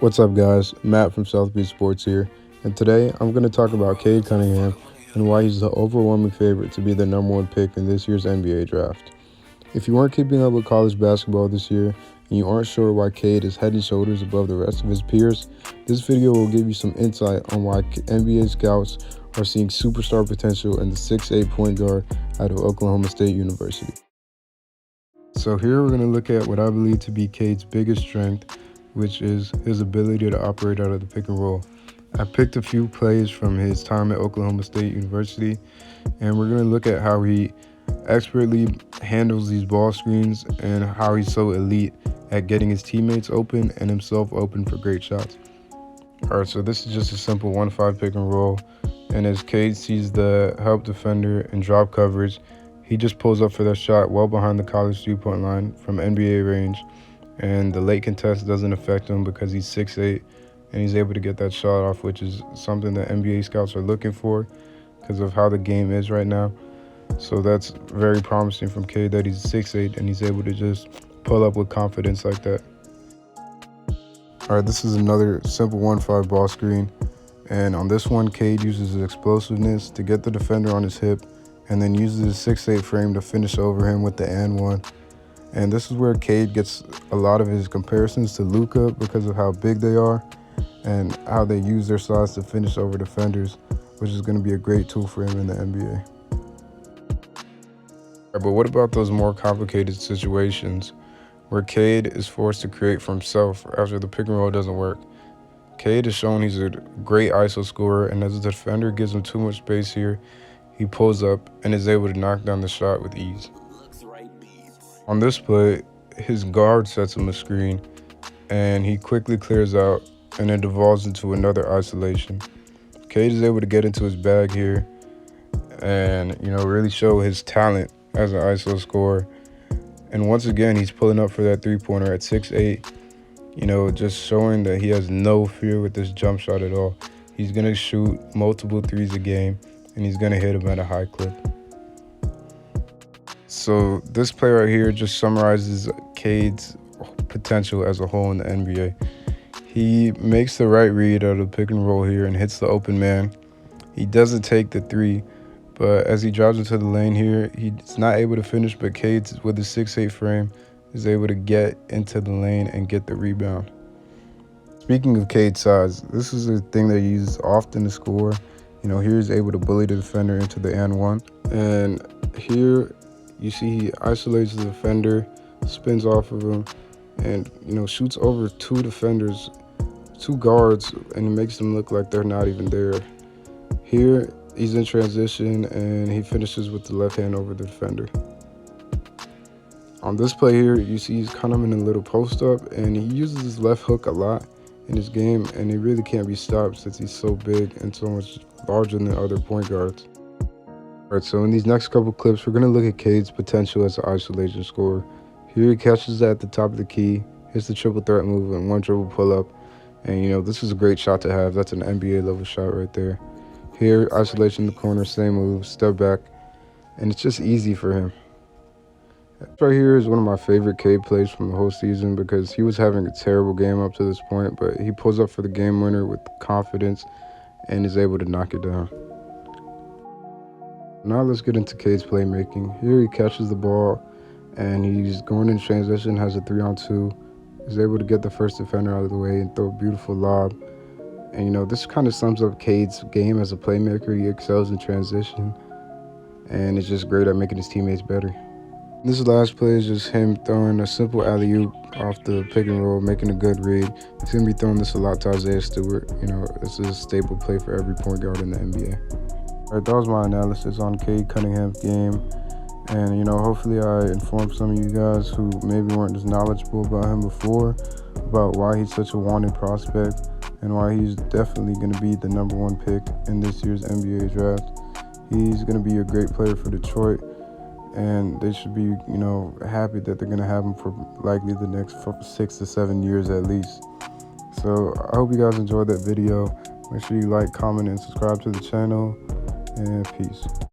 What's up, guys? Matt from South Beach Sports here, and today I'm going to talk about Cade Cunningham and why he's the overwhelming favorite to be the number one pick in this year's NBA draft. If you weren't keeping up with college basketball this year and you aren't sure why Cade is head and shoulders above the rest of his peers, this video will give you some insight on why NBA scouts are seeing superstar potential in the 6'8" point guard out of Oklahoma State University. So here we're going to look at what I believe to be Cade's biggest strength, which is his ability to operate out of the pick and roll. I picked a few plays from his time at Oklahoma State University, and we're going to look at how he expertly handles these ball screens and how he's so elite at getting his teammates open and himself open for great shots. All right, so this is just a simple 1-5 pick and roll, and as Cade sees the help defender and drop coverage, he just pulls up for that shot well behind the college three-point line from NBA range, and the late contest doesn't affect him because he's 6'8", and he's able to get that shot off, which is something that NBA scouts are looking for because of how the game is right now. So that's very promising from Cade that he's 6'8", and he's able to just pull up with confidence like that. All right, this is another simple 1-5 ball screen, and on this one, Cade uses his explosiveness to get the defender on his hip and then uses his 6'8" frame to finish over him with the and one. And this is where Cade gets a lot of his comparisons to Luka because of how big they are and how they use their size to finish over defenders, which is going to be a great tool for him in the NBA. But what about those more complicated situations where Cade is forced to create for himself after the pick and roll doesn't work? Cade has shown he's a great ISO scorer, and as the defender gives him too much space here, he pulls up and is able to knock down the shot with ease. On this play, his guard sets him a screen, and he quickly clears out, and it devolves into another isolation. Cade is able to get into his bag here and, really show his talent as an ISO scorer. And once again, he's pulling up for that three-pointer at 6'8", just showing that he has no fear with this jump shot at all. He's going to shoot multiple threes a game, and he's going to hit them at a high clip. So this play right here just summarizes Cade's potential as a whole in the NBA. He makes the right read out of the pick and roll here and hits the open man. He doesn't take the three, but as he drives into the lane here, he's not able to finish, but Cade, with his 6'8" frame, is able to get into the lane and get the rebound. Speaking of Cade's size, this is a thing that he uses often to score. Here he's able to bully the defender into the and one. And here you see he isolates the defender, spins off of him, and, shoots over two defenders, two guards, and it makes them look like they're not even there. Here he's in transition, and he finishes with the left hand over the defender. On this play here, you see he's kind of in a little post-up, and he uses his left hook a lot in his game, and he really can't be stopped since he's so big and so much larger than other point guards. All right, so in these next couple clips, we're going to look at Cade's potential as an isolation scorer. Here he catches at the top of the key, hits the triple threat move and one dribble pull-up, and, this is a great shot to have. That's an NBA-level shot right there. Here, isolation in the corner, same move, step back, and it's just easy for him. Right here is one of my favorite Cade plays from the whole season because he was having a terrible game up to this point, but he pulls up for the game winner with confidence and is able to knock it down. Now let's get into Cade's playmaking. Here he catches the ball and he's going in transition, has a 3-on-2, is able to get the first defender out of the way and throw a beautiful lob. And this kind of sums up Cade's game as a playmaker. He excels in transition and is just great at making his teammates better. This last play is just him throwing a simple alley-oop off the pick and roll, making a good read. He's going to be throwing this a lot to Isaiah Stewart. This is a staple play for every point guard in the NBA. All right, that was my analysis on Cade Cunningham's game. And, hopefully I informed some of you guys who maybe weren't as knowledgeable about him before about why he's such a wanted prospect and why he's definitely going to be the number one pick in this year's NBA draft. He's going to be a great player for Detroit, and they should be, happy that they're going to have him for likely the next 6 to 7 years at least. So I hope you guys enjoyed that video. Make sure you like, comment, and subscribe to the channel, and peace.